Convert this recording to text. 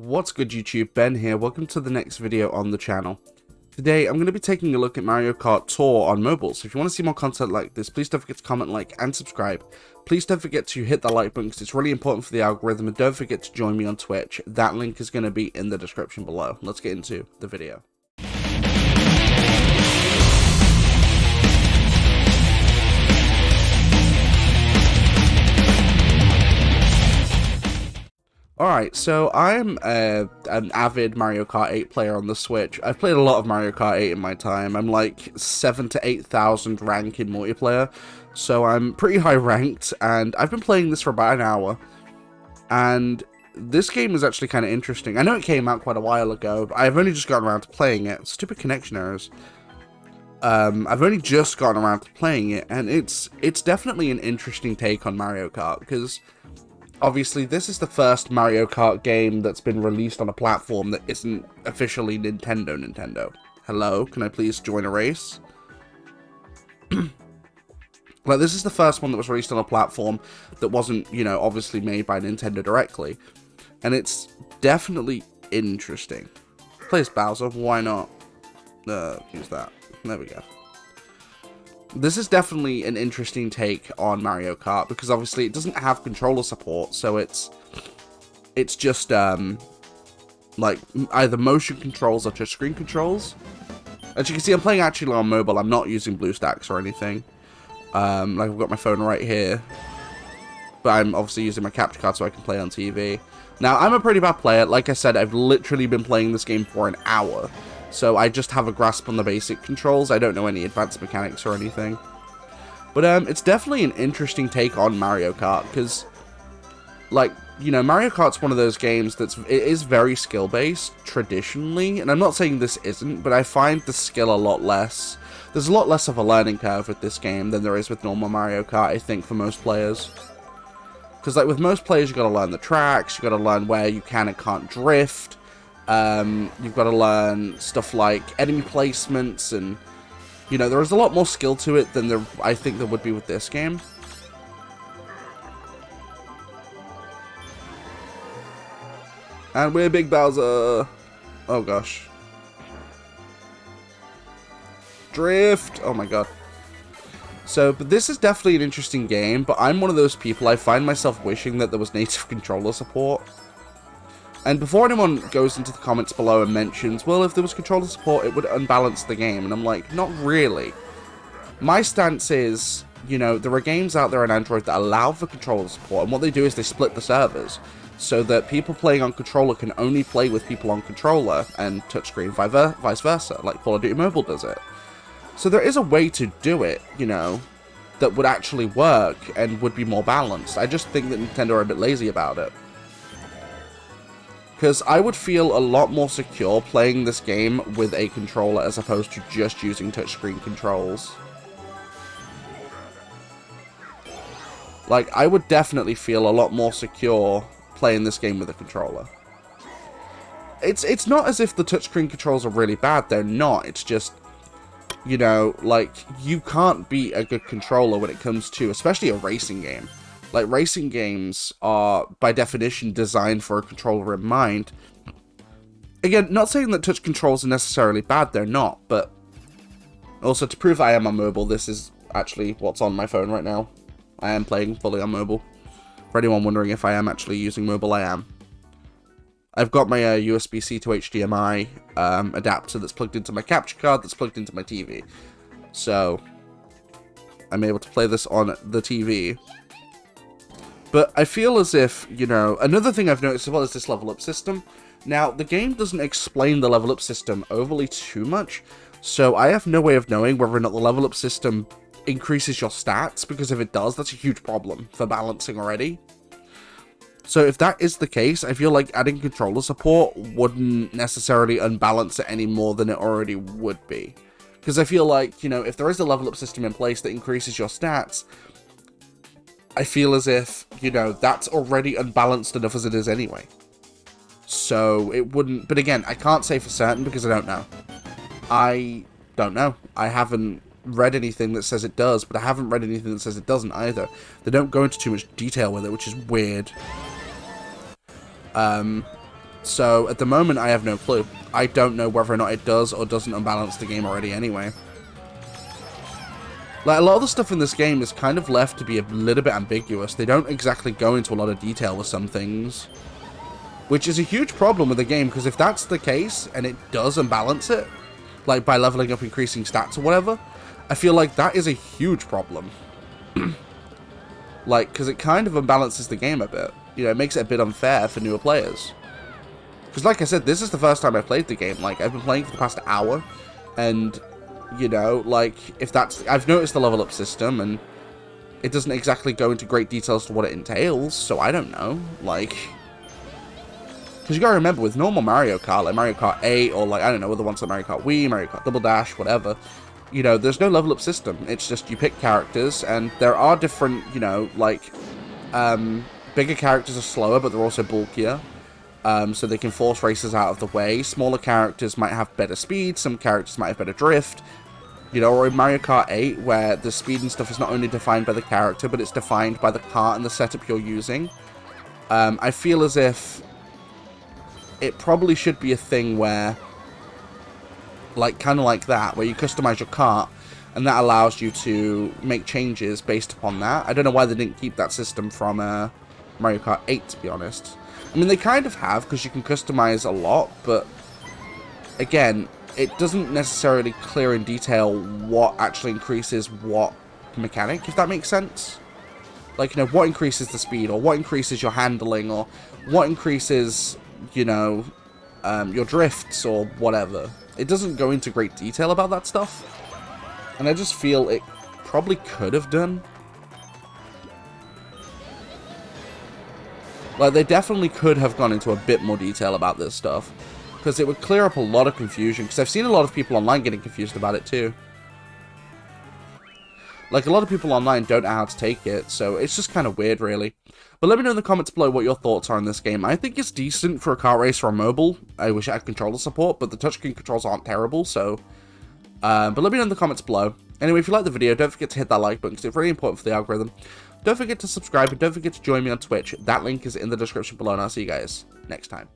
What's good YouTube, Ben here, welcome to the next video on the channel. Today I'm going to be taking a look at Mario Kart Tour on mobile, so if you want to see more content like this, please don't forget to comment, like, and subscribe. Please don't forget to hit the like button because it's really important for the algorithm, and don't forget to join me on Twitch. That link is going to be in the description below. Let's get into the video. Alright, so I'm an avid Mario Kart 8 player on the Switch. I've played a lot of Mario Kart 8 in my time. I'm like 7,000 to 8,000 rank in multiplayer, so I'm pretty high ranked, and I've been playing this for about an hour. And this game is actually kind of interesting. I know it came out quite a while ago, but I've only just gotten around to playing it. Stupid connection errors. I've only just gotten around to playing it, and it's definitely an interesting take on Mario Kart, because obviously, this is the first Mario Kart game that's been released on a platform that isn't officially Nintendo. Hello, can I please join a race? Like, this is the first one that was released on a platform that wasn't, you know, obviously made by Nintendo directly. And it's definitely interesting. Play as Bowser, why not? Use that. There we go. This is definitely an interesting take on Mario Kart, because obviously it doesn't have controller support, so it's just, like, either motion controls or touchscreen controls. As you can see, I'm playing actually on mobile. I'm not using BlueStacks or anything. Like, I've got my phone right here, but I'm obviously using my capture card so I can play on TV. Now, I'm a pretty bad player. Like I said, I've literally been playing this game for an hour. So I just have a grasp on the basic controls. I don't know any advanced mechanics or anything. But it's definitely an interesting take on Mario Kart, because, like, you know, Mario Kart's one of those games it is very skill-based, traditionally. And I'm not saying this isn't, but I find the skill a lot less. There's a lot less of a learning curve with this game than there is with normal Mario Kart, I think, for most players. Because, like, with most players, you've got to learn the tracks, you've got to learn where you can and can't drift. You've got to learn stuff like enemy placements, and, you know, there is a lot more skill to it than I think there would be with this game. And we're Big Bowser. Oh gosh. Drift. Oh my god. So, but this is definitely an interesting game, but I'm one of those people, I find myself wishing that there was native controller support. And before anyone goes into the comments below and mentions, well, if there was controller support, it would unbalance the game. And I'm like, not really. My stance is, you know, there are games out there on Android that allow for controller support. And what they do is they split the servers, so that people playing on controller can only play with people on controller, and touchscreen vice versa, like Call of Duty Mobile does it. So there is a way to do it, you know, that would actually work and would be more balanced. I just think that Nintendo are a bit lazy about it. Because I would feel a lot more secure playing this game with a controller as opposed to just using touchscreen controls. Like, I would definitely feel a lot more secure playing this game with a controller. It's not as if the touchscreen controls are really bad, they're not. It's just, you know, like, you can't beat a good controller when it comes to, especially a racing game. Like, racing games are, by definition, designed for a controller in mind. Again, not saying that touch controls are necessarily bad, they're not, but also, to prove I am on mobile, this is actually what's on my phone right now. I am playing fully on mobile. For anyone wondering if I am actually using mobile, I am. I've got my USB-C to HDMI adapter that's plugged into my capture card that's plugged into my TV. So, I'm able to play this on the TV. But I feel as if, you know, another thing I've noticed as well is this level up system. Now, the game doesn't explain the level up system overly too much, so I have no way of knowing whether or not the level up system increases your stats, because if it does, that's a huge problem for balancing already. So if that is the case, I feel like adding controller support wouldn't necessarily unbalance it any more than it already would be. Because I feel like, you know, if there is a level up system in place that increases your stats, I feel as if, you know, that's already unbalanced enough as it is anyway. So it wouldn't, but again, I can't say for certain because I don't know. I don't know. I haven't read anything that says it does, but I haven't read anything that says it doesn't either. They don't go into too much detail with it, which is weird. So, at the moment, I have no clue. I don't know whether or not it does or doesn't unbalance the game already anyway. Like, a lot of the stuff in this game is kind of left to be a little bit ambiguous. They don't exactly go into a lot of detail with some things. Which is a huge problem with the game, because if that's the case, and it does unbalance it, like by leveling up, increasing stats or whatever, I feel like that is a huge problem. Like, because it kind of unbalances the game a bit. You know, it makes it a bit unfair for newer players. Because like I said, this is the first time I played the game. Like, I've been playing for the past hour, and, you know, like, if that's... I've noticed the level up system, and it doesn't exactly go into great detail as to what it entails, so I don't know. Like... Because you gotta remember, with normal Mario Kart, like Mario Kart 8, or like, I don't know, other ones like Mario Kart Wii, Mario Kart Double Dash, whatever, you know, there's no level up system. It's just you pick characters, and there are different, you know, like, bigger characters are slower, but they're also bulkier, so they can force racers out of the way. Smaller characters might have better speed, some characters might have better drift, you know, or in Mario Kart 8, where the speed and stuff is not only defined by the character, but it's defined by the kart and the setup you're using. I feel as if it probably should be a thing where, like, kind of like that, where you customize your kart, and that allows you to make changes based upon that. I don't know why they didn't keep that system from Mario Kart 8, to be honest. I mean, they kind of have, because you can customize a lot, but, again, it doesn't necessarily clear in detail what actually increases what mechanic, if that makes sense. Like, you know, what increases the speed, or what increases your handling, or what increases... you know, your drifts or whatever. It doesn't go into great detail about that stuff. And I just feel it probably could have done. Like, they definitely could have gone into a bit more detail about this stuff. Because it would clear up a lot of confusion. Because I've seen a lot of people online getting confused about it too. Like, a lot of people online don't know how to take it, so it's just kind of weird, really. But let me know in the comments below what your thoughts are on this game. I think it's decent for a kart racer on mobile. I wish it had controller support, but the touchscreen controls aren't terrible, so... but let me know in the comments below. Anyway, if you liked the video, don't forget to hit that like button, because it's really important for the algorithm. Don't forget to subscribe, and don't forget to join me on Twitch. That link is in the description below, and I'll see you guys next time.